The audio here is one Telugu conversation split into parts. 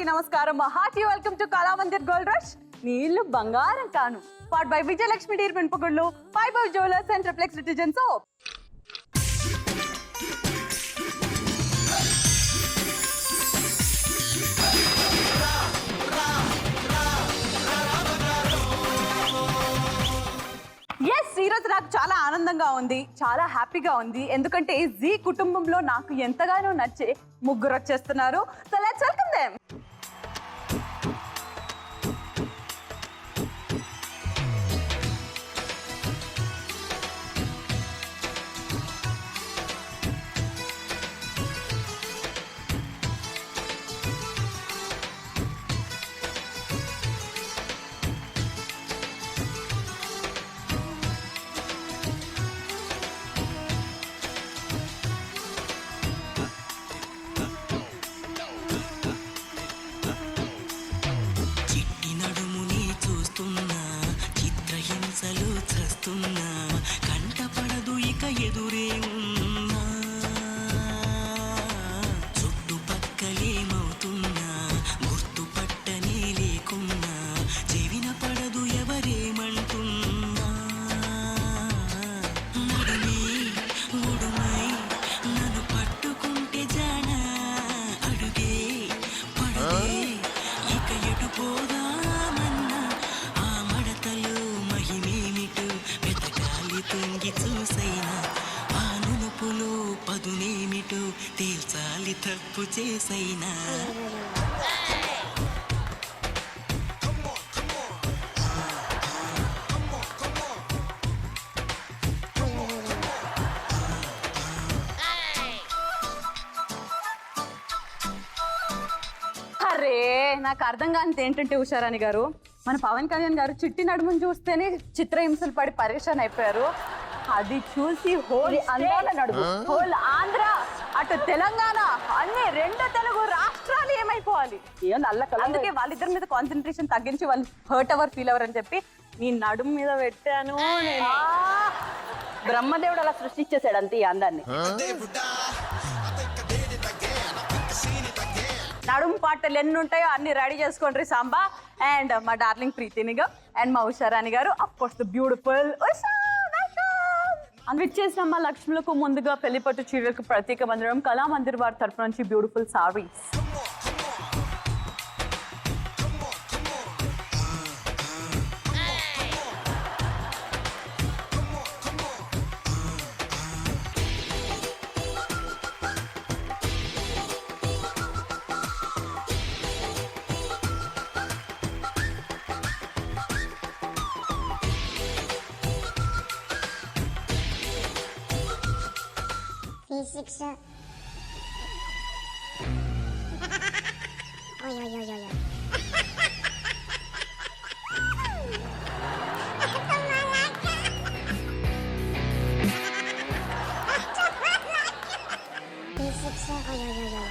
నమస్కారం. Hearty welcome to Kalamandir gold rush. నీళ్లు బంగారం కాను. పార్ట్ బై విజయలక్ష్మి డీర్ పెంపకొండ్లు, fibre jewellers and triplex detergent soap. ఈరోజు నాకు చాలా ఆనందంగా ఉంది, చాలా హ్యాపీగా ఉంది. ఎందుకంటే జీ కుటుంబంలో నాకు ఎంతగానో నచ్చే ముగ్గురు వచ్చేస్తున్నారు. So let's welcome them. కంటపడదు ఇక ఎదురే ఉన్నా, చుట్టుపక్కలేమవుతున్నా గుర్తుపట్టనే లేకున్నా, చెవిన పడదు ఎవరేమంటున్నా. నడుమే ఒడుమై నన్ను పట్టుకుంటే జానా, అడుగే పడదే ఇక ఎటు పోదామన్నా, ఆ మడతలో మహిమేమిటో వెతకాలి తొంగి చూసైనా, ఆ నునుపులో పదునేమిటో తేల్చాలి తప్పు చేసైనా. అరే నాకు అర్థం కానిది ఏంటంటే ఉషారాణి గారు, మన పవన్ కళ్యాణ్ గారు చిట్టి నడుమును చూస్తేనే చిత్రహింసలు పడి పరేషాన్ అయిపోయారు. అది చూసి హోల్ అందాల నడుము, హోల్ ఆంధ్ర అటు తెలంగాణ అన్ని రెండు తెలుగు రాష్ట్రాలు ఏమైపోవాలి. అందుకే వాళ్ళిద్దరి మీద కాన్సన్ట్రేషన్ తగ్గించి వాళ్ళు హర్ట్ అవర్ ఫీల్ అవర్ అని చెప్పి నీ నడుము మీద పెట్టాను. బ్రహ్మదేవుడు అలా సృష్టించేశాడు అంతే ఈ అందాన్ని. నడుము పాటలు ఎన్ని ఉంటాయో అన్ని రెడీ చేసుకోండి సాంబా. అండ్ మా డార్లింగ్ ప్రీతినిగా అండ్ మా ఉషారాణి గారు, of course the beautiful Usha. విచ్చేసిన మా లక్ష్ములకు ముందుగా పెళ్లిపట్టు చీరలకు ప్రత్యేక మందిరం కళామందిర్ వారి తరఫు నుంచి beautiful saris. V6. Oi, oi, oi, oi, oi. V6. Oi, oi, oi, oi.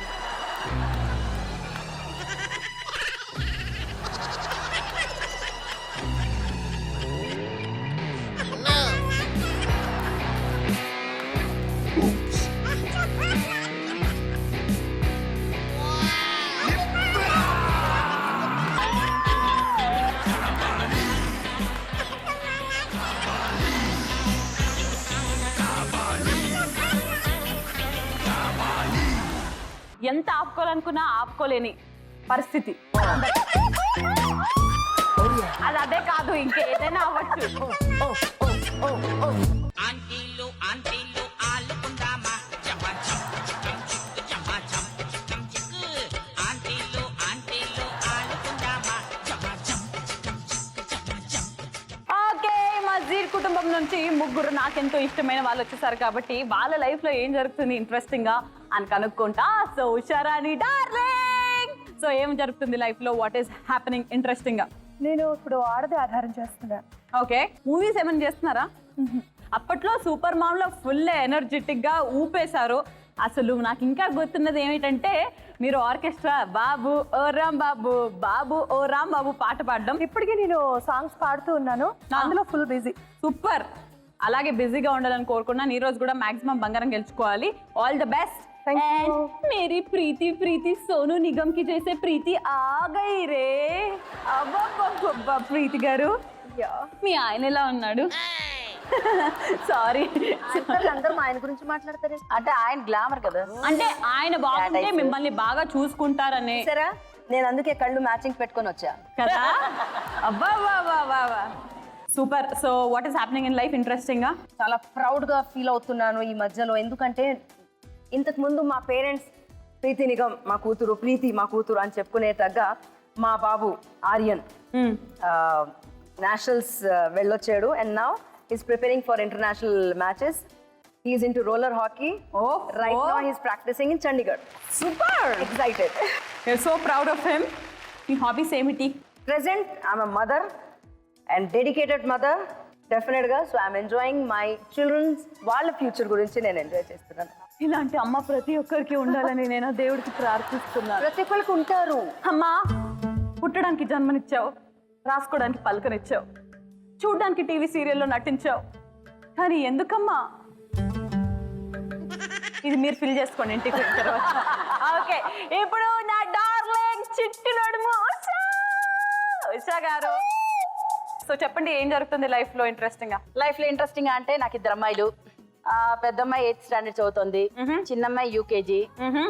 ఎంత ఆపుకోవాలనుకున్నా ఆపుకోలేని పరిస్థితి. అది అదే కాదు, ఇంకేదైనా అవ్వచ్చు. కుటుంబం నుంచి ముగ్గురు నాకెంతో ఇష్టమైన వాళ్ళు వచ్చేసారు కాబట్టి వాళ్ళ లైఫ్ లో ఏం జరుగుతుంది ఇంట్రెస్టింగ్ గా అని కనుక్కుంటా. సో ఉషారాణి డార్లింగ్, సో ఏం జరుగుతుంది లైఫ్ లో, వాట్ ఈస్ హ్యాపెనింగ్ ఇంట్రెస్టింగ్ గా? నేను ఇప్పుడు ఆడది ఆధారం చేస్తున్నా. ఓకే, మూవీస్ ఏమైనా చేస్తున్నారా? అప్పట్లో సూపర్ మామ్ లో ఫుల్ ఎనర్జెటిక్ గా ఊపేశారు. అసలు నాకు ఇంకా గుర్తున్నది ఏమిటంటే మీరు ఆర్కెస్ట్రా బాబు ఓ రామ్ బాబు, బాబు ఓ రామ్ బాబు పాట పాడడం. ఇప్పటికీ నేను సాంగ్స్ పాడుతూ ఉన్నాను, అందులో ఫుల్ బిజీ. సూపర్, అలాగే బిజీగా ఉండాలని కోరుకున్నాను. ఈ రోజు కూడా మాక్సిమం బంగారం గెలుచుకోవాలి. All the best. Thank And you. मेरी प्रीति प्रीति सोनू निगम की जैसे प्रीति आ गई रे. అబ్బబ్బబ్బబ్బ ప్రీతి గారు మీ ఆయన ఎలా ఉన్నాడు? సారీ, అందరూ మా ఆయన గురించి మాట్లాడతారు అంటే ఆయన గ్లామర్ కదా. అంటే ఆయన బాగుంటే మిమ్మల్ని బాగా చూసుకుంటారనే సరే, నేను అందుకే కళ్ళు మ్యాచింగ్ పెట్టుకొని వచ్చా కదా. అబ్బా super. So what is happening in life? Interesting గా చాలా ప్రౌడ్ గా ఫీల్ అవుతున్నాను ఈ మధ్యలో. ఎందుకంటే ఇంతకు ముందు మా పేరెంట్స్ ప్రీతి నిగమ్ మా కూతురు, ప్రీతి మా కూతురు అని చెప్పుకునే తగ్గ మా బాబు ఆర్యన్ నేషనల్స్ వెళ్ళొచ్చాడు. And now is preparing for international matches. He's in to roller hockey. Right now he's practising in Chandigarh. Super excited. You're so proud of him. మీ హాబీస్ ఏమిటి? Present, I'm a mother and dedicated mother, definitely. So I'm enjoying my children's వాళ్ళ ఫ్యూచర్ గురించి నేను ఎంజాయ్ చేస్తున్నాను. ఇలాంటి అమ్మ ప్రతి ఒక్కరికి ఉండాలని నేను దేవుడికి ప్రార్థిస్తున్నాను. ప్రతి ఒక్కరికి ఉంటారు. అమ్మా, పుట్టడానికి జన్మనిచ్చావు, రాసుకోవడానికి పలకనిచ్చావు, చూడ్డానికి టీవీ సీరియల్లో నటించావు, కానీ ఎందుకమ్మా? ఇది మీరు ఫిల్ చేసుకోండి ఇంటికి వచ్చిన తర్వాత. ఓకే, ఇప్పుడు నా డార్లింగ్ చిట్టి నడుము ఉషా గారు. సో చెప్పండి, ఏం జరుగుతుంది లైఫ్ లో ఇంట్రెస్టింగ్ గా? లైఫ్ లో ఇంట్రెస్టింగ్ అంటే నాకు 2 అమ్మాయిలు. పెద్దమ్మాయి 8th స్టాండర్డ్ చదువుతుంది, చిన్నమ్మాయి యూకేజీ.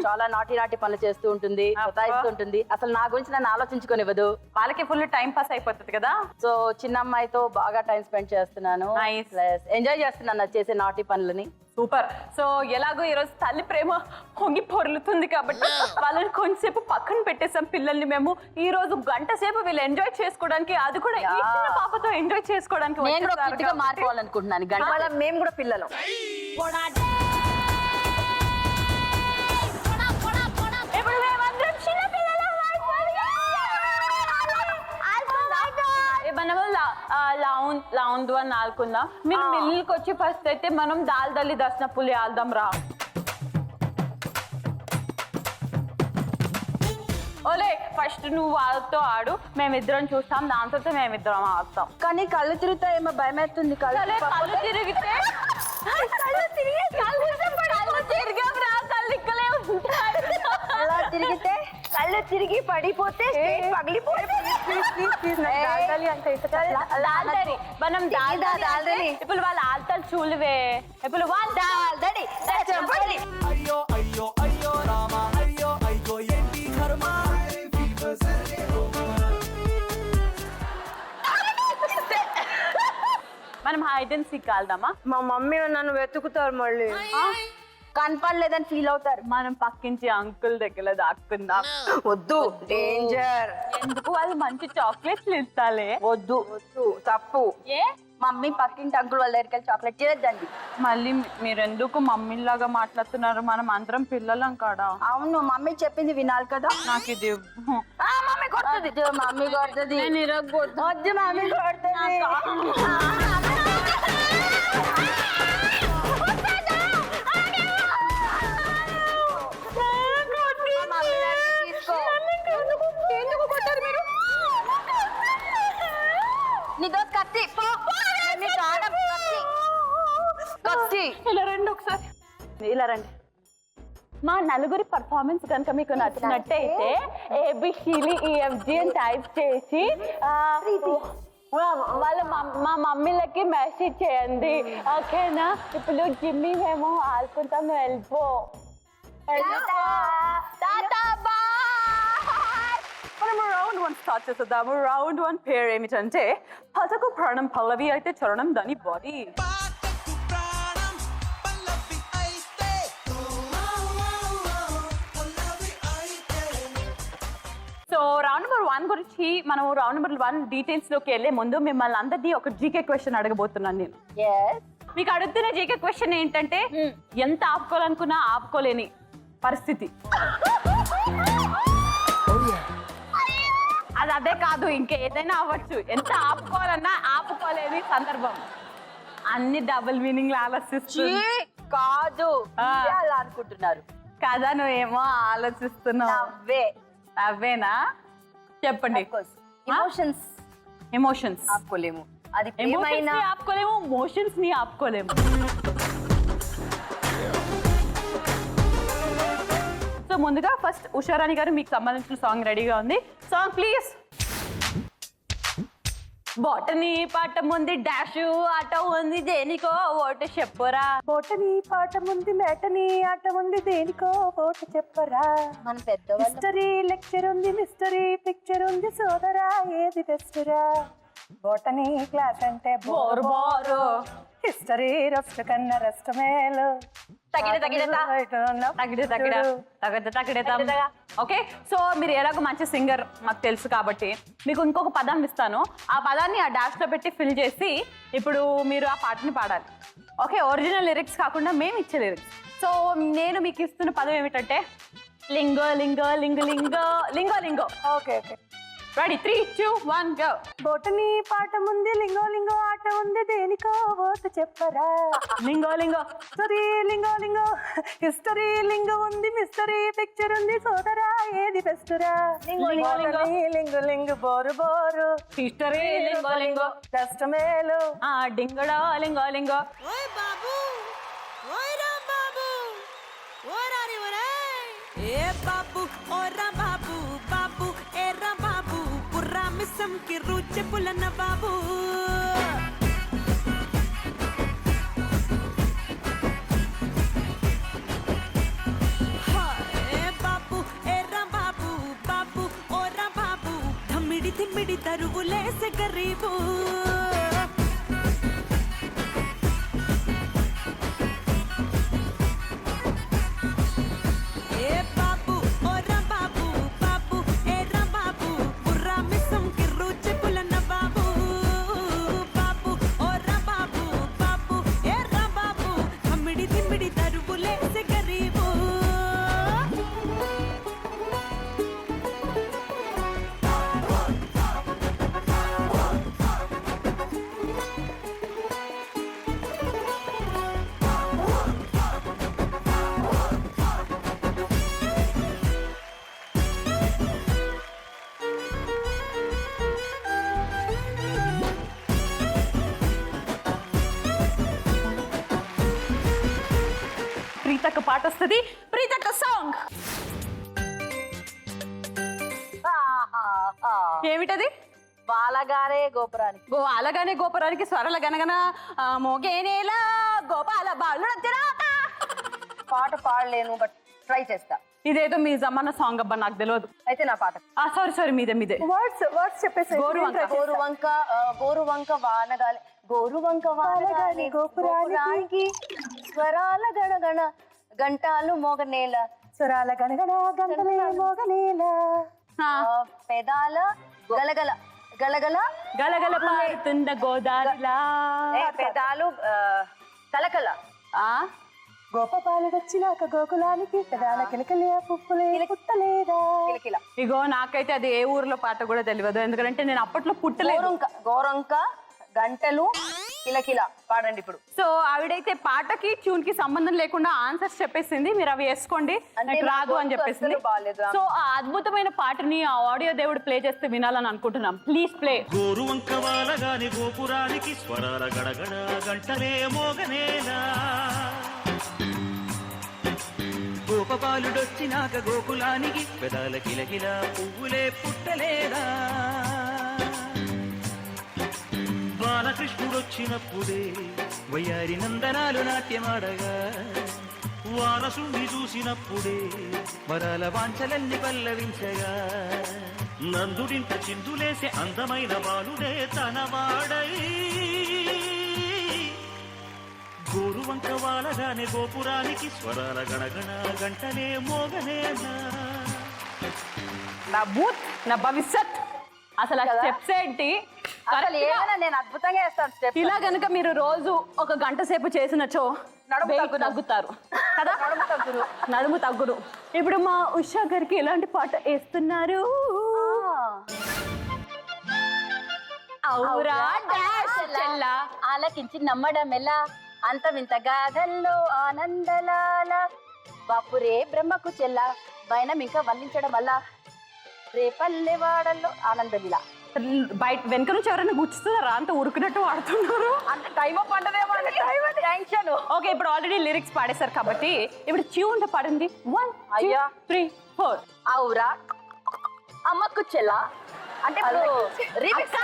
చాలా నాటి పనులు చేస్తూ ఉంటుంది, సతాయిస్తూ ఉంటుంది. అసలు నా గురించి నన్ను ఆలోచించుకోనివ్వదు. వాళ్ళకి ఫుల్ టైం పాస్ అయిపోతుంది కదా. సో చిన్న అమ్మాయితో బాగా టైం స్పెండ్ చేస్తున్నాను, ఎంజాయ్ చేస్తున్నాను అది చేసే నాటి పనులని. సూపర్. సో ఎలాగో ఈరోజు తల్లి ప్రేమ పొంగి పొరులుతుంది కాబట్టి వాళ్ళని కొంచెంసేపు పక్కన పెట్టేసాం పిల్లల్ని మేము. ఈ రోజు గంట సేపు వీళ్ళు ఎంజాయ్ చేసుకోవడానికి, అది కూడా ఈ చిన్న పాపతో ఎంజాయ్ చేసుకోవడానికి నేను కూడా కిట్గా మారిపోవాలనుకుంటున్నాను. గంట మేము కూడా పిల్లలు. ఇప్పుడు మేమందరం చిన్న పిల్లలం. మనము లౌండ్ వన్ ఆడుకుందాం. మీరు మిల్లుకి వచ్చి ఫస్ట్ అయితే మనం దాల్ దల్లి దర్శన పులి ఆడదాం రా. ఓలే, ఫస్ట్ నువ్వు వాళ్ళతో ఆడు, మేమిద్దరం చూస్తాం, దాని తర్వాత మేమిద్దరం ఆడతాం. కానీ కళ్ళు తిరుగుతాయేమో భయం వేస్తుంది. కళ్ళు తిరిగితే తిరిగితే కళ్ళు తిరిగి పడిపోతే మనం ఇప్పుడు వాళ్ళ ఆడతారు చూలువే. ఇప్పుడు అయ్యో అయ్యో అయ్యో రామ అయ్యో అయ్యో ఏంటి కర్మ. మనం హైడ్ అండ్ సీక్ ఆడదామా? మా మమ్మీ నన్ను వెతుకుతారు, మళ్ళీ కనపడలేదని ఫీల్ అవుతారు. మనం పక్కించి అంకుల్ దగ్గర దాక్కుందాం. వద్దు, డేంజర్. ఎందుకు? వాళ్ళు మంచి చాక్లెట్స్ ఇస్తాలే. వద్దు వద్దు, తప్పు. ఏ మమ్మీ పక్కింటి అంకుల్ వాళ్ళ దగ్గరికి వెళ్ళి చాక్లెట్ చేయొద్దండి. మళ్ళీ మీరెందుకు మమ్మీలాగా మాట్లాడుతున్నారు? మనం అందరం పిల్లలం కాడా? అవును, మమ్మీ చెప్పింది వినాలి కదా. నాకు ఇది మమ్మీ కొడుతుంది, మమ్మీ కొడుతుంది. వద్దు, మమ్మీ కొడుతుంది. నీ దోస్త్ కత్తి, కత్తి. ఇలా రండి ఒకసారి, ఇలా రండి. మా నలుగురి పర్ఫార్మెన్స్ కనుక మీకు నచ్చినట్టయితే ABCDEFG అని టైప్ చేసి వాళ్ళ మా మమ్మీలకి మెసేజ్ చేయండి, ఓకేనా? ఇప్పుడు జిమ్మి మేము ఆడుకుంటాం, వెళ్ళిపో. మనం రౌండ్ 1 స్టార్ట్ చేద్దాము. రౌండ్ 1 పేరు ఏమిటంటే పదకు ప్రాణం పల్లవి అయితే చరణం దాని బాడీ. సో రౌండ్ నెంబర్ 1 గురించి మనం రౌండ్ నెంబర్ 1 డీటెయిల్స్ లోకి వెళ్ళే ముందు మిమ్మల్ని అందరినీ ఒక జీకే క్వశ్చన్ అడగబోతున్నాను నేను. మీకు అడుగుతున్న జీకే క్వశ్చన్ ఏంటంటే ఎంత ఆపుకోవాలనుకున్నా ఆపుకోలేని పరిస్థితి. అది అదే కాదు, ఇంకేదైనా అవ్వచ్చు. ఎంత ఆపుకోవాలన్నా ఆపుకోలేని సందర్భం. అన్ని డబుల్ మీనింగ్ ఆలోచిస్తుంది కాదు, అలా అనుకుంటున్నారు కదా. నువ్వేమో ఆలోచిస్తున్నావు. అవేనా? చెప్పండి. ఎమోషన్స్ ఆపుకోలేము. అది ఆపుకోలేము, మోషన్స్ ని ఆపుకోలేము. సో ముందుగా ఫస్ట్ ఉషారాణి గారు మీకు సంబంధించిన సాంగ్ రెడీగా ఉంది. Song please. బోటనీ పాఠం ఉంది, డాష్ ఆట ఉంది, దేనికో ఓటు చెప్పరా. బోటని పాట ఉంది, మేటని ఆట ఉంది, దేనికో ఓటు చెప్పరా. మన పెద్ద హిస్టరీ లెక్చర్ ఉంది, మిస్టరీ పిక్చర్ ఉంది, సోదరా ఏది బెస్ట్ రా. బోటనీ క్లాస్ అంటే బోరు బోరు, హిస్టరీ రెస్ట్ కన్నా రెస్ట్ మేలు. ఓకే, సో మీరు ఎలాగో మంచి సింగర్ మాకు తెలుసు కాబట్టి మీకు ఇంకొక పదం ఇస్తాను. ఆ పదాన్ని ఆ డాష్ లో పెట్టి ఫిల్ చేసి ఇప్పుడు మీరు ఆ పాటని పాడాలి. ఓకే, ఒరిజినల్ లిరిక్స్ కాకుండా మేము ఇచ్చే లిరిక్స్. సో నేను మీకు ఇస్తున్న పదం ఏమిటంటే లింగో లింగో లింగు లింగో లింగో లింగో. Okay okay, ready 3, 2, 1 go. Botany పాట ఉంది, లింగో లింగో ఆట ఉంది, దేనికో ఓటు చెప్పరా. లింగో లింగో, హిస్టరీ లింగో లింగో, హిస్టరీ లింగో ఉంది, మిస్టరీ పిక్చర్ ఉంది, సోదరా ఏది బెస్ట్ రా. లింగో లింగో, లింగు లింగు బోరు బోరు, హిస్టరీ లింగో లింగో, రెస్ట్ మేలు. డింగడో లింగో లింగో. ఓయ్ బాబు, ఓయ్ రామ్ బాబు, ఓ రారి ఒరే. ఏ బాబు ఓ రామ్ బాబు, బాబు ఏ రామ్ బాబు, పుర్రా మిస్సం కి రుచి పులన్న బాబు. ఏ బాబు ఏ రామ్ బాబు, బాబు ఓ రామ్ బాబు, ధమ్మిడి తిమ్మిడి తరువులేసే గరీబు. ప్రీతక్క పాట వస్తుంది. ప్రీతక్క సాంగ్ ఏమిటది? బాలగారే గోపురానికి. అలాగానే గోపురానికి స్వరాల గనగన మోగేనేలా గోపాల బాలు. పాట పాడలేను, బట్ ట్రై చేస్తా. ఇదేదో మీ జమానా సాంగ్ అబ్బా, నాకు తెలియదు. అయితే నా పాట సారీ మీదే వర్డ్స్ చెప్పేసి. గోరువంక గోరువంక వానగాలి, గోరువంక వానగాలి గోపురానికి, స్వరాల గణగణ గంటాలు మోగనేల, స్వరాల గణగణ గంటలే మోగనేల, పెదాల గలగల గలగల గలగల పారుతున్న గోదారిలా, పెదాలు కలకల. గోపపాలుడు వచ్చినాక గోకులానికి, పెదాల కిలకలే పుప్పులే పుట్టలేదా. కిలకిల. ఇగో నాకైతే అది ఏ ఊర్లో పాట కూడా తెలియదు, ఎందుకంటే నేను అప్పట్లో పుట్టలేదు. గోరంక గంటలు కిలకిల పాడండి ఇప్పుడు. సో ఆవిడైతే పాటకి ట్యూన్ కి సంబంధం లేకుండా ఆన్సర్స్ చెప్పేసింది, మీరు అవి వేసుకోండి, నాకు రాదు అని చెప్పేసింది. సో ఆ అద్భుతమైన పాటని ఆ ఆడియో దేవుడు ప్లే చేస్తే వినాలని అనుకుంటున్నాం. Please play. గోరువంక వాలగాని గోపురానికి, స్వరాల గడగడ గంటలే మోగనేలా, గోపబాలుడొచ్చినాక గోకులానికి, పెదాల కిలకిల పువ్వులే పుట్టలేదా. బాలకృష్ణుడొచ్చినప్పుడే వయ్యారి నందనాలు నాట్యమాడగా, వారసుని చూసినప్పుడే వరాల వాంఛలన్నీ పల్లవించగా, నందుడింట చిందులేసే అందమైన బాలుడే తనవాడై, గోరువంక వాలగానే గోపురానికి, స్వరాల గణగణ గంటలే మోగనేనా. నా బూత్ నా భవిష్యత్. అసలు ఆ స్టెప్స్ ఏంటి? అసలు ఏమైనా నేను అద్భుతంగా వేస్తాను స్టెప్. ఇలా గనుక మీరు రోజు 1 గంట సేపు చేసినచో తగ్గుతారు కదా, నడుము తగ్గురు. ఇప్పుడు మా ఉషా గారికి ఎలాంటి పాట వేస్తున్నారు? ఔరా డాష్ చెల్లా, ఆలకించి నమ్మడం ఎలా, అంత వింత గాథల్లో ఆనందలాల, బాపురే బ్రహ్మకు చెల్ల, వైనం ఇంకా వల్లించడం వల్ల, రేపల్లెవాడల్లో ఆనందలిలా. బయట వెనక నుంచి ఎవరైనా గుచ్చుతున్నారా? అంత ఉరుకునట్టు వాడుతున్నారు. అంత టైం పండదేమో టెన్షన్. ఓకే, ఇప్పుడు ఆల్రెడీ లిరిక్స్ పాడేశారు కాబట్టి ఇప్పుడు ట్యూన్ పాడండి. 1 2 అయ్యా. 3 4. అవురా అమ్మకు చెల్ల అంటే రీమిక్స్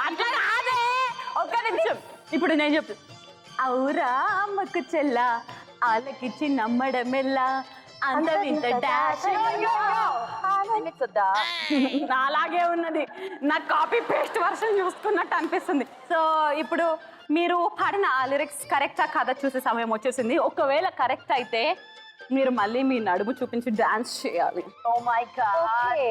అట్లా కాదే, ఒక్క నిమిషం. ఇప్పుడు నేను చెప్తాను. అవురా అమ్మకు చెల్ల ఆలకిచ్చి నమ్మడమెల్లా అంత వింత డాష్. రీమిక్స్ వద్దా? అలాగే ఉన్నది. నాకు కాపీ పేస్ట్ వర్షన్ చూసుకున్నట్టు అనిపిస్తుంది. సో ఇప్పుడు మీరు పాడిన ఆ లిరిక్స్ కరెక్టా కాదా చూసే సమయం వచ్చేసింది. ఒకవేళ కరెక్ట్ అయితే మీరు మళ్ళీ మీ నడుము చూపించి డాన్స్ చేయాలి. Oh my God.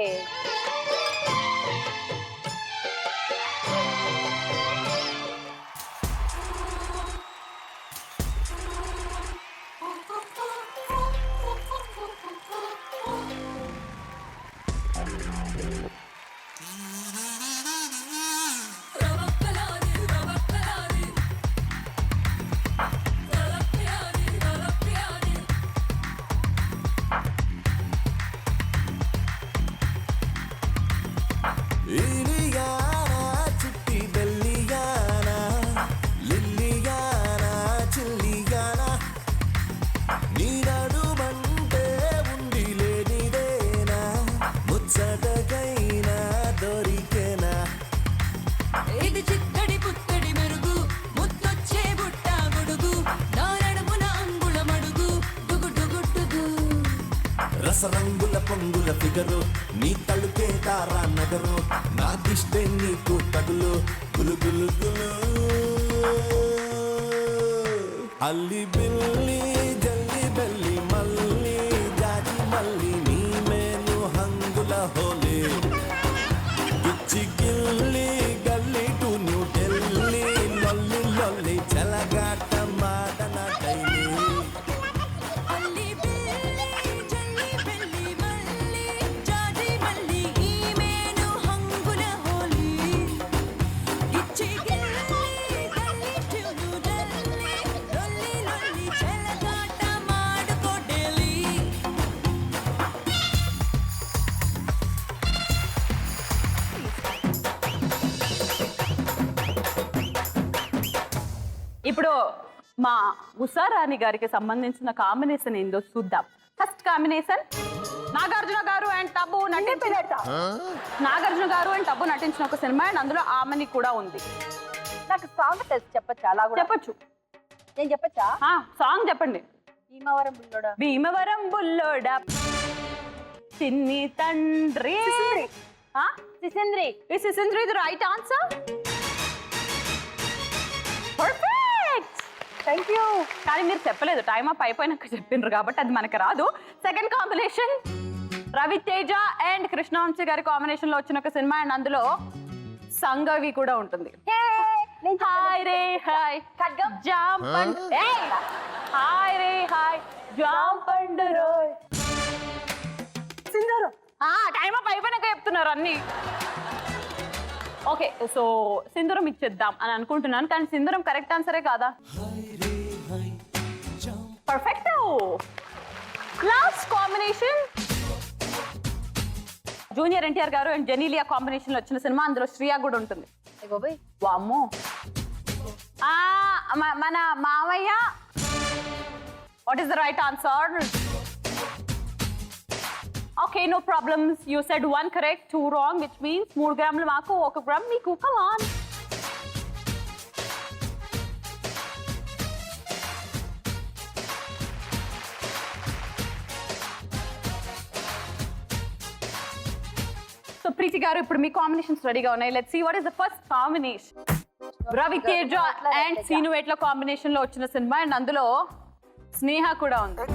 ఇలియానా చిట్టి బెల్లియానా లిల్లియానా చిల్లియానా నీ నడుమంటే ఉండి లేనిదేనా ముచ్చటకైనా దొరికేనా ఇది చిత్తడి పుత్తడి మెరుగు ముద్దొచ్చే బుట్ట గొడుగు నారడమున అంగుళ మడుగు డుగు డుగు డుగు రసరంగుల పొంగుల ఫిగరు నీ తలుకే తారా నగరు నా దిష్టే నీకు తగులు గులు గులు గులు అల్లి బిల్లి జల్లి బెల్లి మల్లి జాజి మల్లి నీ మేను హంగుల హోలీ గిచ్చి గిల్లి గల్లి టు న్యూ ఢిల్లీ లొల్లి లొల్లి చెలగాట మాటన డైలీ అల్లి బిల్లి జల్లి బెల్లి మల్లి జాజి మల్లి ఈమెను హంగుల హోలీ ఇచ్చి గిల్లి గల్లి ట్యూను డల్లి లొల్లి లొల్లి చెలగాట మాడుకో ఢిల్లీ. ఇప్పుడు మా ఉషారాణి గారికి సంబంధించిన కాంబినేషన్ ఏందో చూద్దాం. ఫస్ట్ కాంబినేషన్ నాగార్జున గారు అండ్ టబు నాగార్జున గారు అండ్ టబు నటించిన ఒక సినిమా అండ్ అందులో ఆమెని కూడా ఉంది. నాకు సాంగ్ తెలుసు చెప్పచ్చా? అలా కూడా చెప్పొచ్చు. నేను చెప్పచ్చా? సాంగ్ చెప్పండి. భీమవరం బుల్లోడా. భీమవరం బుల్లోడ చిన్ని తండ్రి సిసింద్రి. ఈ సిసింద్రి ఇది right answer. Perfect, thank you. కానీ మీరు చెప్పలేదు, టైం అప్ అయిపోయినాక చెప్పిండ్రు కాబట్టి అది మనకు రాదు. Second combination Ravi Teja and Krishna Vamsi గారి కాంబినేషన్ లో వచ్చిన ఒక సినిమా అండ్ అందులో సంగవి కూడా ఉంటుంది. హాయ్ రే హాయ్ ఖడ్గం. జాంపండ్. హాయ్ రే హాయ్ జాంపండు రోయ్. సింధూరం. టైం అప్ అయిపోయినాక చెప్తున్నారు అన్ని. ఓకే, సో సింధూరం ఇచ్చేద్దాం అని అనుకుంటున్నాను, కానీ సింధూరం కరెక్ట్ ఆన్సరే కాదా? Perfect. Last combination junior NTR గారు అండ్ జెనీలియా కాంబినేషన్ లో వచ్చిన సినిమా, అందులో శ్రియా కూడా ఉంటుంది. వామ్మో. మన మామయ్య. What is the right answer? Okay, no problems. You said 1 correct, 2 wrong, which means 3 గ్రాములు మాకు, 1 గ్రామ్ మీకు. Come on. సో ప్రీతి గారు, ఇప్పుడు మీ కాంబినేషన్స్ రెడీగా ఉన్నాయి. Let's see what is the first combination. Ravi Teja and Srinu Vaitla combination లో వచ్చిన సినిమా అండ్ అందులో స్నేహ కూడా ఉంది.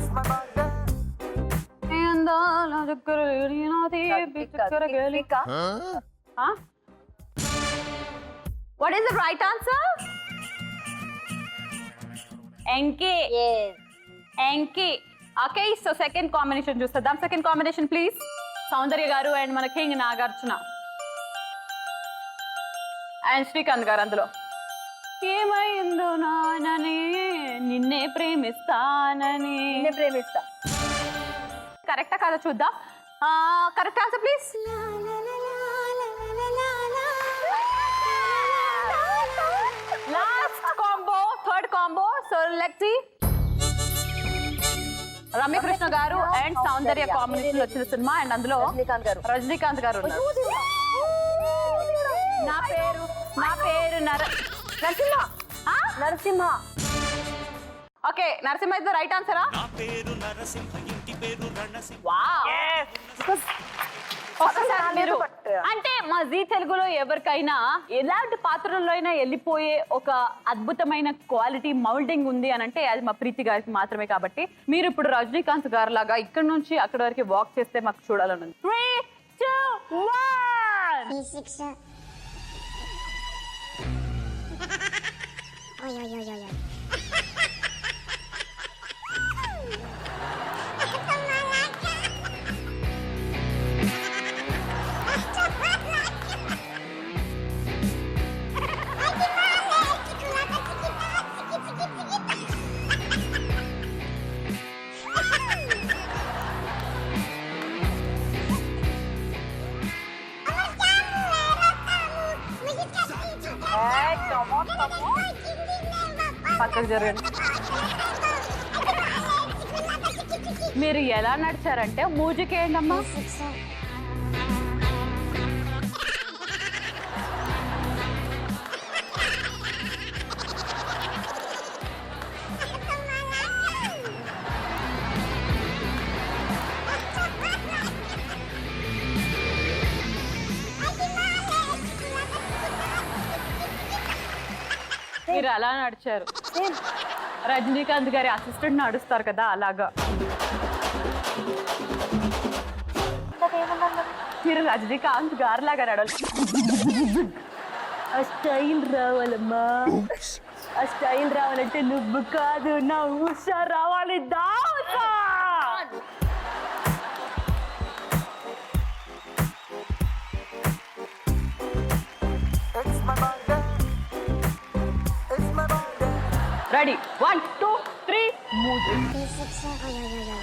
What is the right answer? ఎంకే. ఎంకే. ఓకే, సో సెకండ్ కాంబినేషన్ చూస్తాం. Second combination please. Soundarya garu and మన కింగ్ నాగార్జున అండ్ శ్రీకాంత్ గారు అందులో. ఏమైందో నానని నిన్నే ప్రేమిస్తానని. ప్రేమిస్తా. కరెక్టా కాదా చూద్దాం. Correct answer please. Let's see Ramya Krishna garu and Soundarya combination వచ్చిన సినిమా అండ్ అందులో రజనీకాంత్ గారు ఉన్నారు. నా పేరు Narasimha. Narasimha. Okay, Narasimha is the right ఆన్సరా? మీరు అంటే మా జీ తెలుగులో ఎవరికైనా ఎలాంటి పాత్రల్లో అయినా వెళ్ళిపోయే ఒక అద్భుతమైన క్వాలిటీ మౌల్డింగ్ ఉంది అని అంటే అది మా ప్రీతి గారికి మాత్రమే. కాబట్టి మీరు ఇప్పుడు రజనీకాంత్ గారు లాగా ఇక్కడ నుంచి అక్కడ వరకు వాక్ చేస్తే మాకు చూడాలని ఉంది. 3, 2, 1. P6. Oi, oi, oi, oi, oi. పక్కకు జరగండి. మీరు ఎలా నడిచారంటే మ్యూజిక్ ఏంటమ్మా? మీరు అలా నడిచారు. రజనీకాంత్ గారి అసిస్టెంట్ నడుస్తారు కదా అలాగా. మీరు రజనీకాంత్ గారు లాగా నడవాలి. ఆ స్టైల్ రావాలమ్మా. ఆ స్టైల్ రావాలంటే నువ్వు కాదు నా ఉషా రావాలి. దావతా ready 1, 2, 3 move. P6. Oi, oi, oi, oi.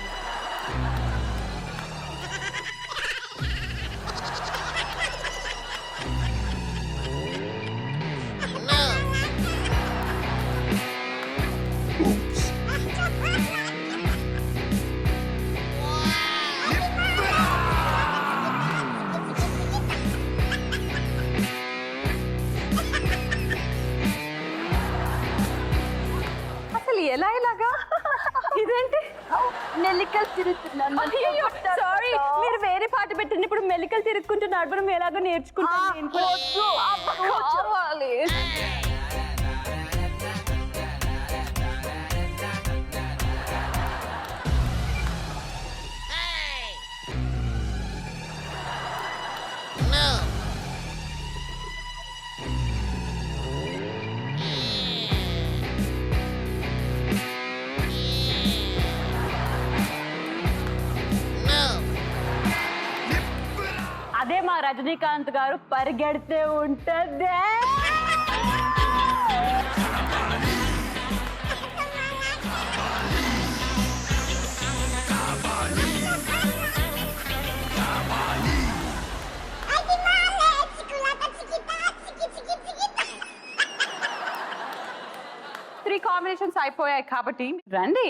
అసలు ఎలా ఇలాగా ఇదేంటి? నెల్లికలు తిరుగుతున్నాను. సారీ, మీరు వేరే పాట పెట్టండి. ఇప్పుడు మెలికలు తిరుక్కుంటూ నడవడం ఎలాగో నేర్చుకుంటాను నేను కూడా. కావాలి. అదే మా రజనీకాంత్ గారు పరిగెడితే ఉంటదే. త్రీ కాంబినేషన్స్ అయిపోయాయి కాబట్టి రండి.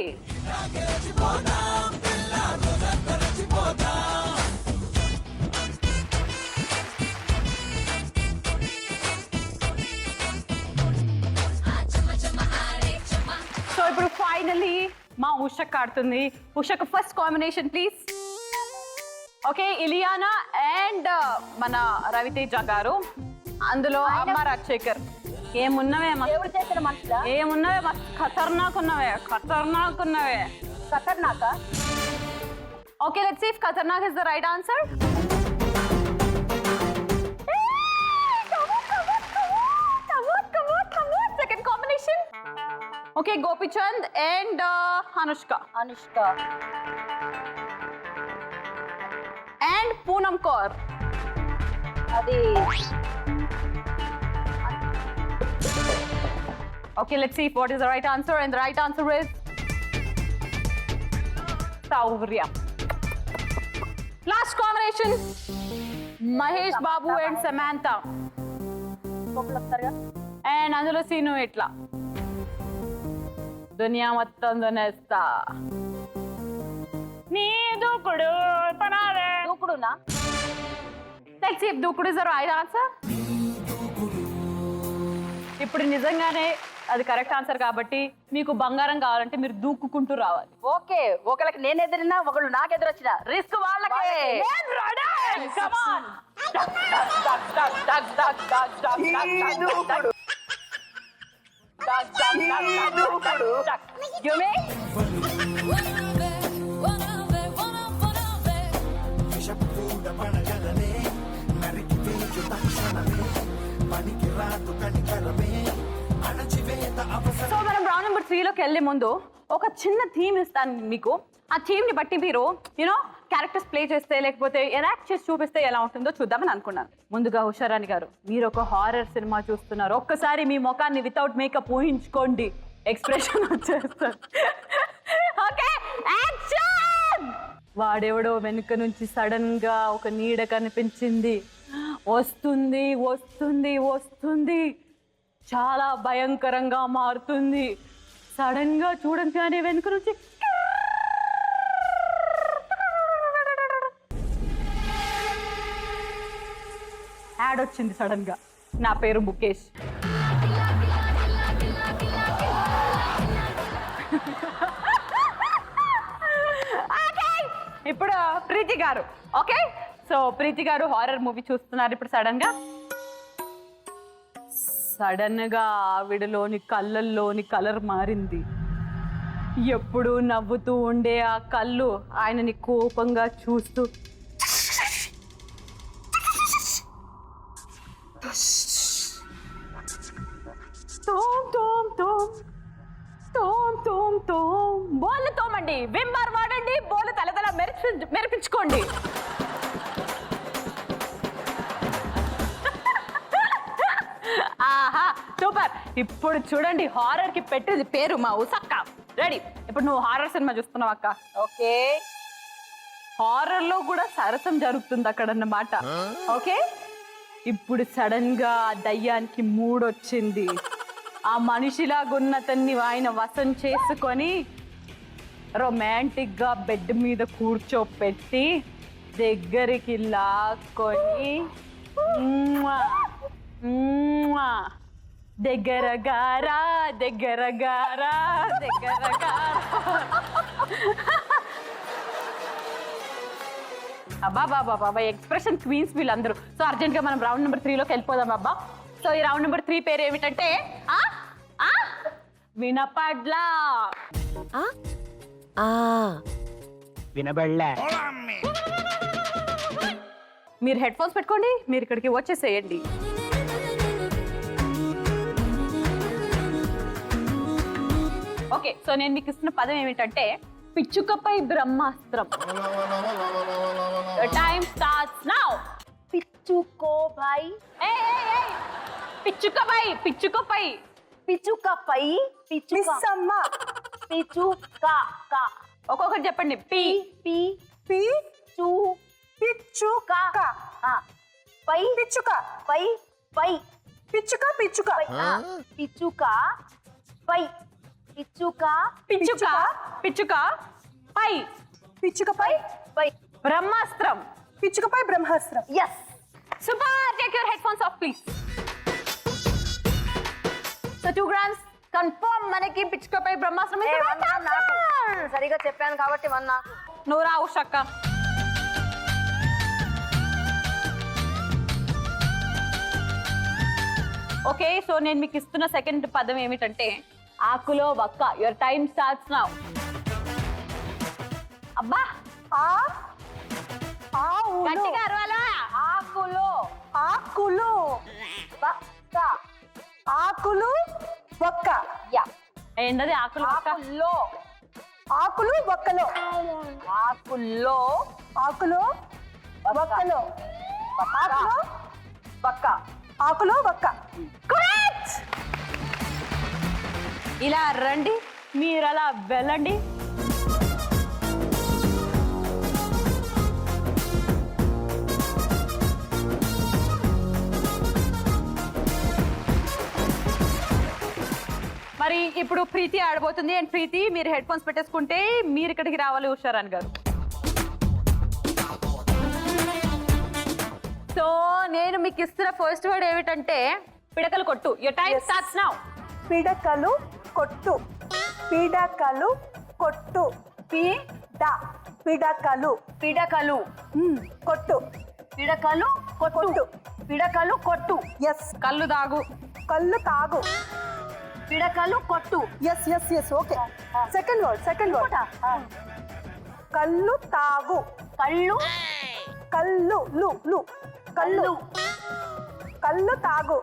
సో ఇప్పుడు ఫైనలీ మా ఉషక్ ఆడుతుంది. ఉషక్ first combination please. Okay, Ileana and మన రవితేజ గారు, అందులో అమ్మ రాజశేఖర్. ఏమున్నవే ఏమున్నవే మస్తు ఖతర్నాక్ ఉన్నవే. ఖతర్నాకా? ఓకే, లెట్స్ సీ ఇఫ్ ఖతర్నాక్ is the right answer. Second combination. Okay, Gopichand and Anushka and Poonam Kaur. అది Okay, let's see what is the right answer, and the right answer is Saurya. Last combination, Mahesh Babu and Samantha. And అందులో సీను ఎట్లా దునియా మొత్తం దునేస్తా. నీ దూకుడు పనాలే. దూకుడునా? Let's see if దూకుడు is the right answer. ఇప్పుడు నిజంగానే అది కరెక్ట్ ఆన్సర్ కాబట్టి మీకు బంగారం కావాలంటే మీరు దూకుకుంటూ రావాలి. ఓకే, ఒకళ్ళకి నేను ఎదిరినా ఒకళ్ళు నాకు ఎదురొచ్చిన రిస్క్ వాళ్ళకే. Come on. You mean? విషపూడ పడగలనే నరికి వేయు తక్షణమే పనికి రాదు కనికరమే అణచివేత అవసరం. సో మనం రౌండ్ నెంబర్ 3లోకి వెళ్ళే ముందు ఒక చిన్న థీమ్ ఇస్తాను మీకు. ఆ థీమ్ ని బట్టి మీరు యూనో క్యారెక్టర్స్ ప్లే చేస్తే లేకపోతే ఎనాక్ట్ చేసి చూపిస్తే ఎలా ఉంటుందో చూద్దామని అనుకున్నాను. ముందుగా ఉషారాణి గారు, మీరు ఒక హారర్ సినిమా చూస్తున్నారు. ఒక్కసారి మీ ముఖాన్ని వితౌట్ మేకప్ ఊహించుకోండి, ఎక్స్ప్రెషన్ వచ్చేస్తారు. Okay, action! వాడెవడో వెనుక నుంచి సడన్ గా ఒక నీడ కనిపించింది. వస్తుంది వస్తుంది వస్తుంది, చాలా భయంకరంగా మారుతుంది. సడన్ గా చూడంగానే వెనుక నుంచి యాడ్ వచ్చింది సడన్ గా. నా పేరు ముఖేష్. ఇప్పుడు ప్రీతి గారు. ఓకే, సో ప్రీతి గారు హారర్ మూవీ చూస్తున్నారు. ఇప్పుడు సడన్ గా ఆవిడలోని కళ్ళల్లోని కలర్ మారింది. ఎప్పుడు నవ్వుతూ ఉండే ఆ కళ్ళు ఆయనని కోపంగా చూస్తూ బోళ్ళు తోమండి, విమ్ బార్ వాడండి, బోళ్ళు తలతల మెరిపించుకోండి. ఆహా, సూపర్. ఇప్పుడు చూడండి, హారర్ కి పెట్టేది పేరు మా ఉసక్క. రెడీ? ఇప్పుడు నువ్వు హారర్ సినిమా చూస్తున్నావు అక్క. ఓకే, హారర్ లో కూడా సరసం జరుగుతుంది అక్కడ అన్నమాట. ఓకే, ఇప్పుడు సడన్ గా దయ్యానికి మూడొచ్చింది. ఆ మనిషిలాగున్నతన్ని ఆయన వశం చేసుకొని రొమాంటిక్ గా బెడ్ మీద కూర్చోపెట్టి దగ్గరికి లాక్కొని దగ్గర గారా దగ్గర గారా దగ్గర గారా. అబ్బా బాబా బాబా, ఎక్స్ప్రెషన్ క్వీన్స్ వీళ్ళందరూ. సో అర్జెంట్ గా మనం రౌండ్ నెంబర్ 3లోకి వెళ్ళిపోదాం అబ్బా. సో ఈ రౌండ్ నెంబర్ 3 పేరు ఏమిటంటే వినపడ్లా. వినబడలే. మీరు హెడ్ ఫోన్స్ పెట్టుకోండి, మీరు ఇక్కడికి వచ్చేసేయండి. ఓకే, సో నేను మీకు ఇస్తున్న పదం ఏమిటంటే పిచ్చుకపై బ్రహ్మాస్త్రం. Time starts now. పిచ్చుకో భాయ్. పిచ్చుకపై పిచ్చుకపై పిచ్చుకపై మిస్సమ్మ. పిచ్చుక. ఒక్కొక్కటి చెప్పండి. పి పి పి చు పిచ్చుక. పై పిచ్చుక. పై పై పిచ్చుక. పిచ్చుక. పిచ్చుక పై పిచ్చుక పిచ్చుక పిచ్చుక పై పిచ్చుకపై పై బ్రహ్మాస్త్రం. పిచ్చుకపై బ్రహ్మాస్త్రం. Yes. Super. Take your headphones off please. So 2 grams confirm మనకి పిచ్చుకపై బ్రహ్మాస్త్రం. సరిగా చెప్పాను కాబట్టి 1 నాకు. నువ్వు రావు షక్క. ఓకే, సో నేను మీకు ఇస్తున్న సెకండ్ పదం ఏమిటంటే ఆకులో వక్క. Your time starts now. అబ్బా, గట్టిగా అరవాలా. ఆకులో ఆకులు. వక్క. ఆకులు వక్క. యా. ఏంటది ఆకులు వక్క? ఆకుల్లో. ఆకులు వక్కలో. ఆకుల్లో ఆకులో వక్కలో. ఆకులో వక్క. ఆకులో వక్క. కరెక్ట్. ఇలా రండి, మీరు అలా వెళ్ళండి. మరి ఇప్పుడు ప్రీతి ఆడబోతుంది. అండ్ ప్రీతి మీరు హెడ్ ఫోన్స్ పెట్టేసుకుంటే మీరు ఇక్కడికి రావాలి ఉషారాణి గారు. సో నేను మీకు ఇస్తున్న ఫస్ట్ వర్డ్ ఏమిటంటే పిడకలు కొట్టు. Your time starts now. పిడకలు కొట్టు. పిడకలు కొట్టు. పిడకలు పిడకలు కొట్టు. పిడకలు కొట్టు. పిడకలు కొట్టు. ఎస్. కళ్ళు దాగు. కళ్ళు తాగు. పిడకలు కొట్టు. Yes yes yes okay. Second word. కళ్ళు తాగు. కళ్ళు కళ్ళు లు లు కళ్ళు. కళ్ళు తాగు.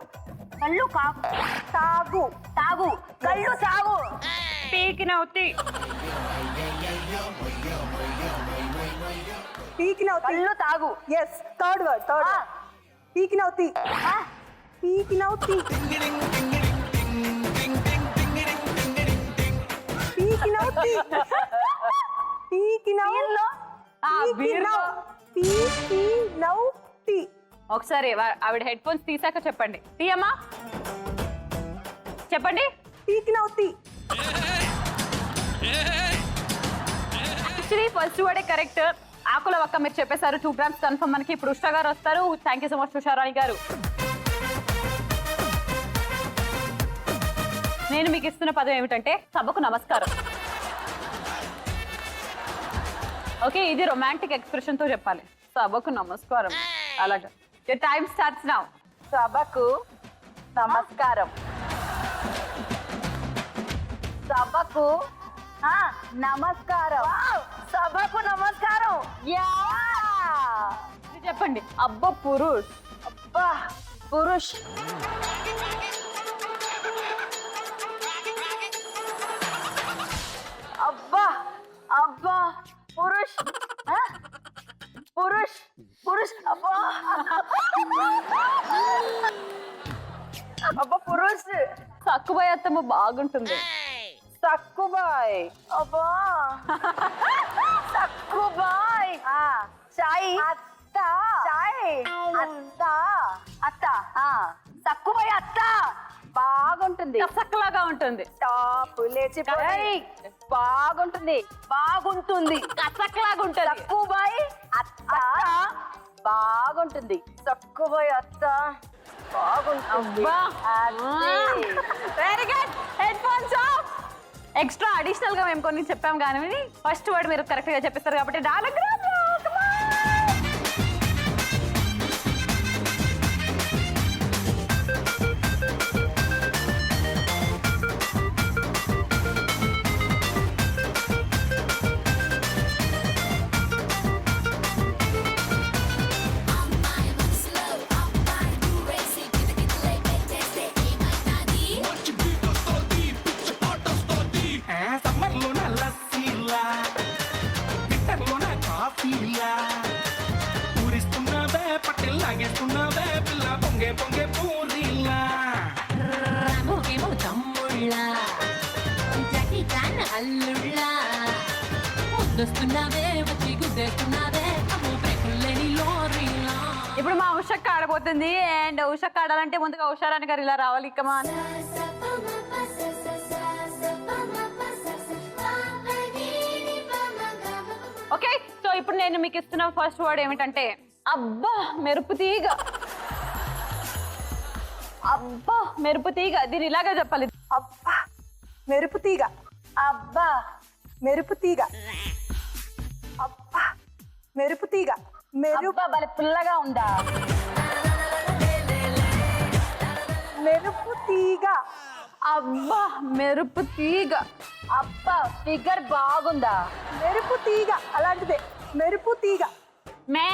కళ్ళు తాగు. తాగు. కళ్ళు తాగు. పీకినవుతి. పీకినవుతి. కళ్ళు తాగు. ఎస్. Third word. పీకినవుతి. పీకినవుతి. పీకినవుతి. పీకినవుతి. ఒకసారి ఆవిడ హెడ్ ఫోన్స్ తీసాక చెప్పండి. తీయమ్మా చెప్పండి. పీకినవుతి. యాక్చువల్లీ ఫస్ట్ వర్డే కరెక్ట్. ఆకుల ఒక్క మీరు చెప్పేశారు. 2 grams కన్ఫర్మ్. మనకి ఇప్పుడు ఉషా గారు వస్తారు. Thank you so much Usharani గారు. నేను మీకు ఇస్తున్న పదం ఏమిటంటే సభకు నమస్కారం. ఓకే, ఇది రొమాంటిక్ ఎక్స్ప్రెషన్ తో చెప్పాలి. సభకు నమస్కారం. అలాగా. Time starts now. సభకు నమస్కారం. సభకు నమస్కారం. సభకు నమస్కారం. యా ఇది చెప్పండి. అబ్బా పురుష్. అబ్బా పురుష్. అబ్బా అబ్బా పురుష్. పురుష్ పురుష్. అబ్బా అబ్బా పురుష్. సక్కుబాయ్ అత్తమ్మ బాగుంటుంది. సక్కుబాయ్. అబ్బా సక్కుబాయ్. చాయ్. అత్త. చాయ్. అత్త. అత్త. సక్కుబాయ్ అత్త బాగుంటుంది. కసక్కలాగా ఉంటుంది. టాప్ లేచిపోయి బాగుంటుంది. బాగుంటుంది. కసక్కలాగా ఉంటుంది. సక్కుబాయ్ అత్త బాగుంటుంది. సక్కుబాయ్ అత్త బాగుంటుంది. Very good. Head phones of. Extra additional గా మేము కొన్ని చెప్పాం కానీ ఫస్ట్ వర్డ్ మీరు కరెక్ట్ గా చెప్పేస్తారు కాబట్టి డైలాగ్ సమ్మర్లోన లస్సీలా, వింటర్లోన కాఫీలా, పూరిస్తున్నావే పట్టెల్లాగేస్తున్నావే పిల్ల పొంగే పొంగే పూరీలా. రాముకేమో తమ్ముళ్ళా, జాకి చాన్ అల్లుళ్ళా, ముద్దొస్తున్నావే వచ్చి గుద్దేస్తున్నావే అమ్మో బ్రేకుల్లేని లోరీలా. ఇప్పుడు మా ఉషక్క ఆడబోతుంది. అండ్ ఉషక్క ఆడాలంటే ముందుగా ఉషారాణి గారు ఇలా రావాలి. కమాన్. ఓకే, సో ఇప్పుడు నేను మీకు ఇస్తున్న ఫస్ట్ వర్డ్ ఏమిటంటే అబ్బా మెరుపు తీగ. అబ్బా మెరుపు తీగ. దీని ఇలాగే చెప్పాలి. అబ్బా మెరుపు తీగ. అబ్బా మెరుపు తీగ. అబ్బా మెరుపు తీగ. అబ్బా భలే పుల్లగా ఉందా. మెరుపు తీగ. అబ్బా మెరుపు తీగ. అబ్బా ఫిగర్ బాగుందా. మెరుపు తీగ అలాంటిదే. మెరుపు తీగ. మే.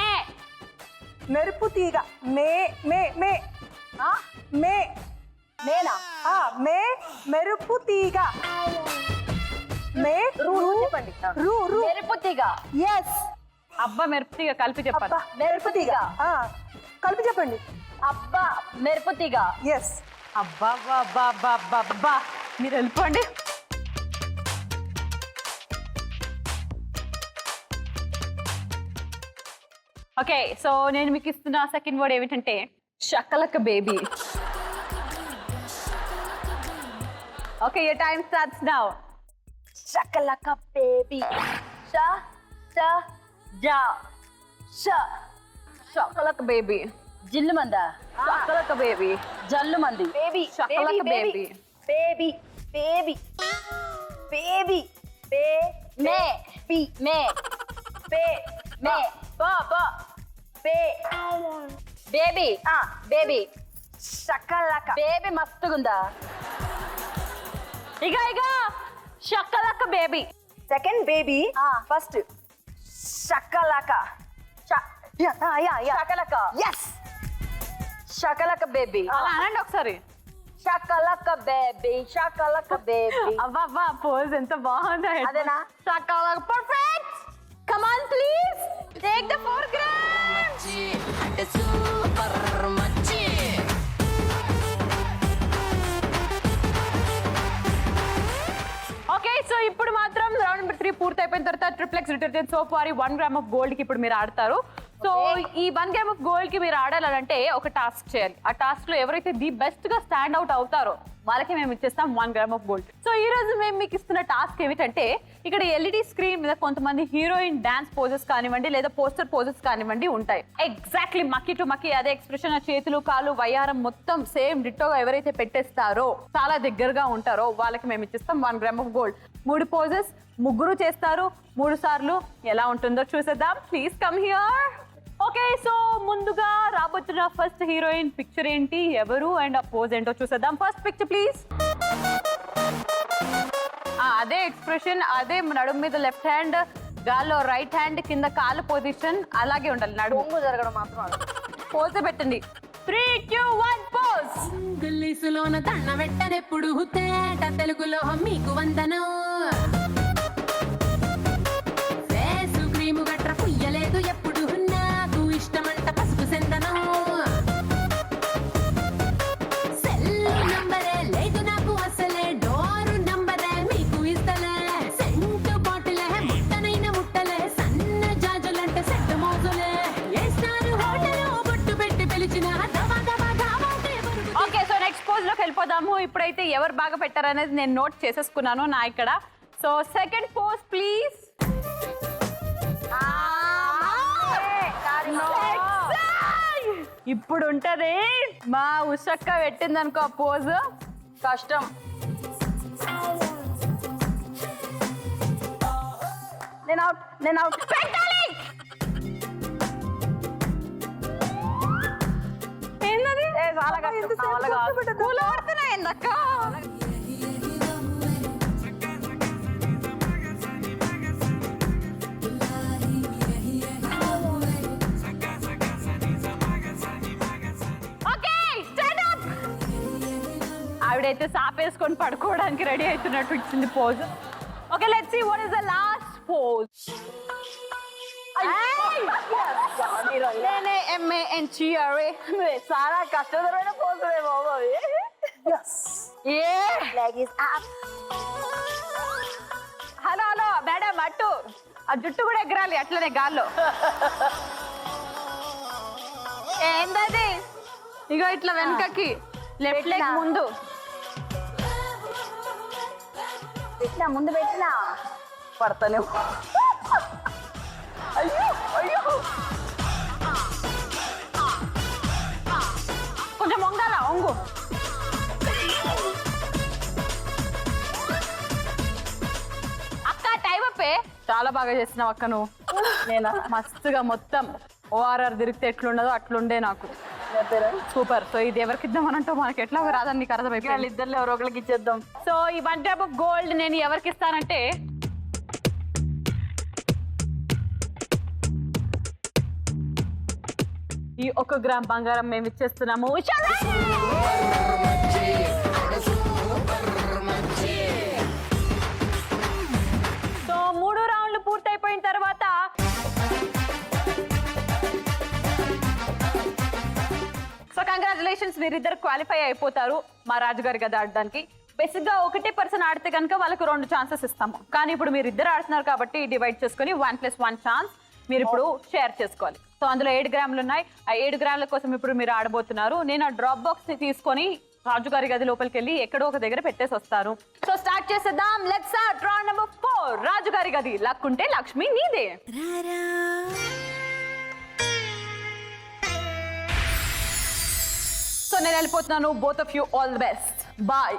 మెరుపు తీగ. మే మే మే మే నేనా. మే మెరుపు తీగ. మే రూ చెప్పండి. రూ రూ మెరుపు తీగ. ఎస్. అబ్బా మెరుపు తీగ కలిపి చెప్పాలి. అబ్బా మెరుపు తీగ. కలిపి చెప్పండి. అబ్బా మెరుపు తీగ. ఎస్. అబ్బా అబ్బా అబ్బా అబ్బా అబ్బా. మీరు వెళ్ళిపోండి. ఓకే, సో నేను మీకు ఇస్తున్న సెకండ్ వర్డ్ ఏమిటంటే Shakalaka baby. Okay, your time starts now. Shakalaka baby. Sha, sha, ja. Sha. Shakalaka baby. జిల్లు మందా Shakalaka baby. జల్లు మంది baby Shakalaka baby. Baby baby baby బే మే బి మే బే మే పో పో బే బేబీ బేబీ షకలక బేబీ మస్తుగుందా ఇక Shakalaka baby. Second baby first షకలక షకలక ఎస్ షకలక బేబీ అలా అనండి ఒకసారి. షకలక బేబీ షకలక బేబీ అబ్బా పోజ్ ఎంత బాగుంది. అదేనా? Shakalaka perfect. Come on please. Take the foreground. అంటే సూపర్ మచ్చి ఓకే సో ఇప్పుడు మాత్రం రౌండ్ నెంబర్ 3 పూర్తి అయిపోయిన తర్వాత ట్రిప్లెక్స్ డిటర్జెంట్ సోప్ వారి 1 గ్రామ్ ఆఫ్ గోల్డ్ కి ఇప్పుడు మీరు ఆడతారు. సో ఈ 1 గ్రామ్ ఆఫ్ గోల్డ్ కి మీరు ఆడాలంటే ఒక టాస్క్ చేయాలి. ఆ టాస్క్ లో ఎవరైతే ది బెస్ట్ గా స్టాండ్ అవుట్ అవుతారో వాళ్ళకి మేము ఇచ్చేస్తాం 1 గ్రామ్ ఆఫ్ గోల్డ్. సో ఈ రోజు మేము మీకు ఇస్తున్న టాస్క్ ఏమిటంటే ఇక్కడ ఎల్ఈడి స్క్రీన్ మీద కొంతమంది హీరోయిన్ డాన్స్ పోజెస్ కానివ్వండి లేదా పోస్టర్ పోజెస్ కానివ్వండి ఉంటాయి. ఎగ్జాక్ట్లీ మక్కీ టు మక్కీ అదే ఎక్స్ప్రెషన్, చేతులు కాలు వయ్యారం మొత్తం సేమ్ డిట్టోగా ఎవరైతే పెట్టేస్తారో చాలా దగ్గరగా ఉంటారో వాళ్ళకి మేము ఇచ్చేస్తాం 1 గ్రామ్ ఆఫ్ గోల్డ్. 3 పోజెస్ ముగ్గురు చేస్తారు 3 సార్లు. ఎలా ఉంటుందో చూసేద్దాం. Please come here. Okay so ముందుగా రాబోతున్న ఫస్ట్ హీరోయిన్ పిక్చర్ ఏంటి, ఎవరు అండ్ ఆ పోజ్ ఏంటో చూసేద్దాం. First picture please. అదే ఎక్స్ప్రెషన్, అదే నడుము మీద లెఫ్ట్ హ్యాండ్, గాల్లో రైట్ హ్యాండ్, కింద కాలు పొజిషన్ అలాగే ఉండాలి. నడుము జరగడం మాత్రం పోజ్ పెట్టండి. 3, 2, 1 పోజ్. ఇంగ్లీషులోన దండ పెట్టనెప్పుడు తేట తెలుగులో మీకు వందనం. ఫేసు క్రీము గట్ర పుయ్యలేదు ఎప్పుడు నాకు ఇష్టమంట పసుపు సెందనం. సెల్లు నంబరే లేదు నాకు అసలే, డోరు నంబరే మీకు ఇస్తలే. సెంటు బాటిలే ముట్టనైన ముట్టలే, సన్న జాజులంటే సెట్టు మోజులే. ఏ స్టార్ హోటల్ బొట్టు పెట్టి పిలిచిన ఓకే సో నెక్స్ట్ పోజ్ లోకి వెళ్ళిపోదాము. ఇప్పుడైతే ఎవరు బాగా పెట్టారనేది నేను నోట్ చేసేసుకున్నాను నా ఇక్కడ. So second pose please. ఇప్పుడు ఉంటది మా ఉషక్క పెట్టింది అనుకో పోజ్ కష్టం. నేను అవుట్ పెట్టాలి. ఏంటది? చాలా కష్టం. నా వల్ల కాదు. కూలబడుతున్నాయి అక్క. Okay stand up. ఆవిడైతే సాపేసుకొని పడుకోవడానికి రెడీ అవుతున్నట్టు ఇచ్చింది pose. Okay let's see what is the last pose. చాలా కష్టతరమైన పోతులే బాబు. హలో హలో మేడం అట్టు ఆ జుట్టు కూడా ఎగరాలి అట్లనే గాల్లో. ఏంటది? ఇగో ఇట్లా వెనకకి లెఫ్ట్ లెగ్ ముందు పెట్టినా ముందు పెట్టినా పడతానే. అయ్యో అయ్యో కొంచెం వంగాల వంగు. అక్క టైం అప్పే. చాలా బాగా చేస్తున్నావు అక్క నువ్వు. నేను మస్తుగా మొత్తం ఓఆర్ఆర్ తిరిగితే ఎట్లుండదో అట్లుండే నాకు. సూపర్. సో ఇది ఎవరికి ఇద్దామనంటూ మనకి ఎట్లా రాదని నీకు అర్థమైపోయింది. వాళ్ళిద్దరిలో ఎవరో ఒకరికి ఇచ్చేద్దాం. సో ఈ 1 గ్రామ్ ఆఫ్ గోల్డ్ నేను ఎవరికి ఇస్తానంటే ఈ 1 గ్రామ్ బంగారం మేము ఇచ్చేస్తున్నాము. సో 3 రౌండ్లు పూర్తయిపోయిన తర్వాత సో కంగ్రాచులేషన్స్, మీరిద్దరు క్వాలిఫై అయిపోతారు మా రాజుగారి గది ఆడడానికి. బేసిక్ గా ఒకటే పర్సన్ ఆడితే కనుక వాళ్ళకి 2 ఛాన్సెస్ ఇస్తాము. కానీ ఇప్పుడు మీరు ఇద్దరు ఆడుతున్నారు కాబట్టి డివైడ్ చేసుకుని 1+1 ఛాన్స్ మీరు ఇప్పుడు షేర్ చేసుకోవాలి. సో అందులో 7 గ్రాములు ఉన్నాయి. ఆ 7 గ్రాముల కోసం ఇప్పుడు మీరు ఆడబోతున్నారు. నేను ఆ డ్రాప్ బాక్స్ ని తీసుకొని రాజుగారి గది లోపలికి వెళ్ళి ఎక్కడో ఒక దగ్గర పెట్టేసి వస్తారు. సో స్టార్ట్ చేసేద్దాం. Let's start round number 4. రాజుగారి గది. లక్ ఉంటే లక్ష్మి నీదే. సో నేను వెళ్ళిపోతున్నాను. Both of you all the best. Bye.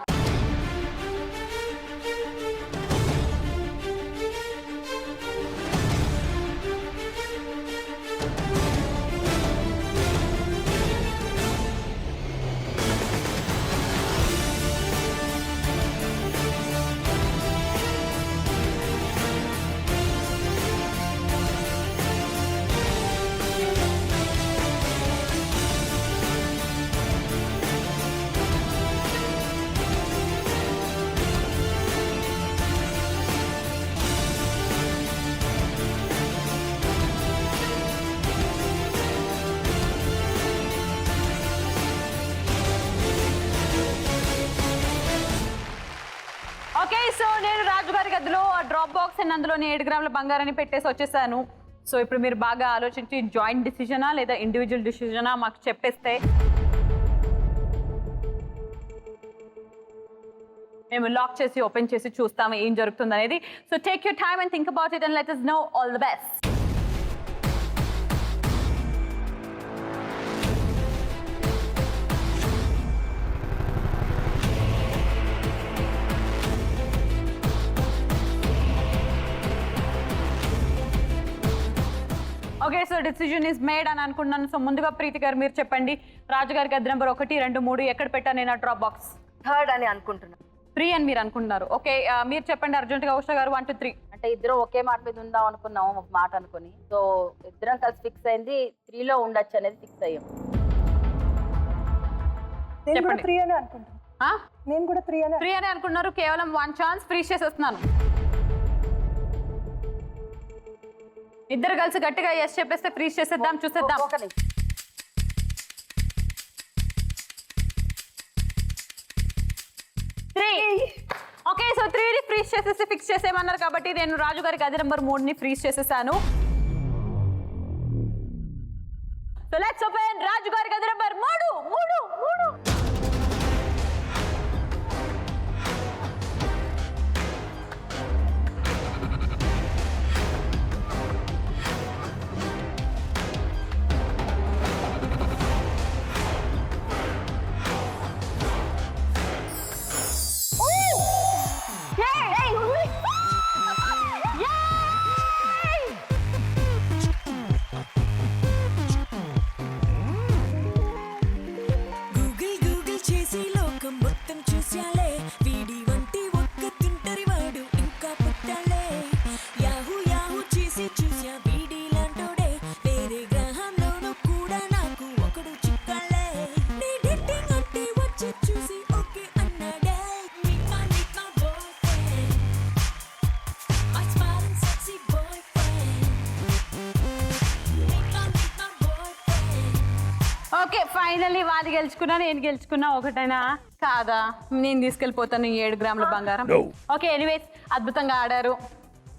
Okay, so నేను రాజుగారి గదిలో డ్రాప్ బాక్స్ అండ్ అందులోని 7 గ్రాముల బంగారాన్ని పెట్టేసి వచ్చేసాను. సో ఇప్పుడు మీరు బాగా ఆలోచించి జాయింట్ డిసిజనా లేదా ఇండివిజువల్ డిసిజనా మాకు చెప్పేస్తే మేము లాక్ చేసి ఓపెన్ చేసి చూస్తాము ఏం జరుగుతుంది అనేది. So take your time and think about it and let us know. All the best. Okay, so decision is made అని అనుకున్నాను. సో ముందుగా ప్రీతి గారు మీరు చెప్పండి, రాజుగారి గది నెంబర్ 1, 2, 3 ఎక్కడ పెట్టాను నేను డ్రాప్ బాక్స్? 3rd అని అనుకుంటున్నాను. 3 అని మీరు అనుకుంటున్నారు. ఓకే, మీరు చెప్పండి అర్జెంట్ గా. ఉషా గారు 1, 2, 3. అంటే ఇద్దరం ఒకే మాట మీద ఉందాం అనుకున్నాం, ఒక మాట అనుకుని. సో ఇద్దరం కలిసి ఫిక్స్ అయింది 3 లో ఉండొచ్చు అనేది ఫిక్స్ అయ్యాం. నేను కూడా చెప్పండి. 3 అని అనుకుంటున్నాను. నేను కూడా 3 అని 3 అని అనుకున్నారు. కేవలం 1 ఛాన్స్ ఫ్రీజ్ చేసేస్తున్నాను. ఇద్దరు కలిసి గట్టిగా ఎస్ చెప్పేస్తే ఫ్రీజ్ చేసేద్దాం, చూసేద్దాం. ఒక నిమిషం. 3. ఓకే, సో 3ని ఫ్రీజ్ చేసేసి ఫిక్స్ చేసేయమన్నారు కాబట్టి నేను రాజుగారి గది నెంబర్ 3ని ఫ్రీజ్ చేసేసాను. సో లెట్స్ ఓపెన్ రాజుగారి గది నెంబర్ 3. గూగుల్ గూగుల్ చేసి లోకం మొత్తం చూశాలే, వీడి వంటి ఒక్క తుంటరి వాడు ఇంకా పుట్టాలే. యాహూ యాహూ చేసి చూసా వీడి లాంటోడే, వేరే గ్రహంలోనూ కూడా నాకు ఒకడు చిక్కాలే. నీ డేటింగ్ అంటే వచ్చి చూసి ఓకే అన్నాడే. Meet my boyfriend, my smiling sexy boyfriend. Meet my boyfriend. Okay, finally వాది గెలుచుకున్నా, నేను గెలుచుకున్నా. ఒకటైనా కాదా? నేను తీసుకెళ్ళిపోతాను ఈ 7 గ్రాముల బంగారం. ఓకే, ఎనీవేస్ అద్భుతంగా ఆడారు.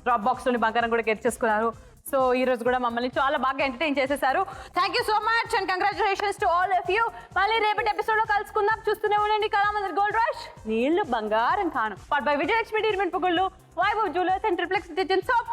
డ్రాప్ బాక్స్ లోని బంగారం కూడా గెలిచేసుకున్నారు. సో ఈ రోజు కూడా మమ్మల్ని చాలా బాగా ఎంటర్టైన్ చేసేసారు. Thank you so much and congratulations to all of you. మళ్ళీ రేపటి ఎపిసోడ్ లో కలుసుకుందాం. చూస్తూనే ఉండండి కళామందిర్ గోల్డ్ రష్. నీళ్లు బంగారం కాను. పాట్ బై విజయలక్ష్మి, డీర్మెంట్ పుగుళ్ళు, Vaibhav jewellers and triplex detergent soap.